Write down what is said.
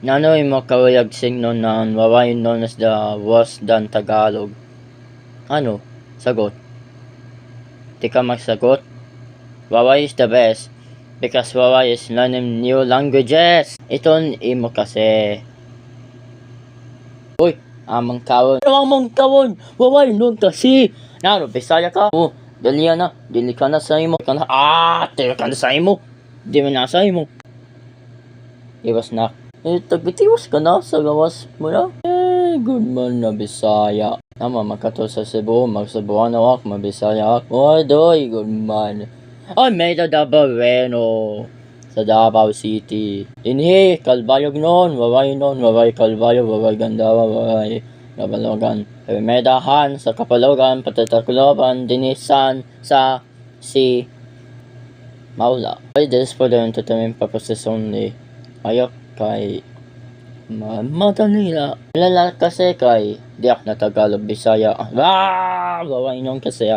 Nano mo kawayag signo na why known as the worse than Tagalog? Ano? Sagot. Di ka magsagot? Wawa is the best because Wawa is learning new languages. Iton imo kasi. Uy, amang kawon. Amang kawon. Wawa nun kasi. Nano, Bisaya ka? Oh, dali na. Dili ka na sa imo. Tira ka na sa imo. Di mo na sa imo. Iwas na. Tagbitiwas ka na sa gawas mo na. Good man na Bisaya. Nama makato sa Cebu, magsabuan awak, mabisaya ak. Doy, good man. Ay, may Davao Reno sa Davao City. Inhi, Kalbayog noon, waway Kalbayog, waway Gandawa, waway Kapalogan. Medahan sa Kapalogan, Patatakuloban, Dinisan sa si Maula. This for the entertainment purposes only. Ayok kay madali na. Lala kasi kay diak na Tagalog Bisaya. Waway nung kasi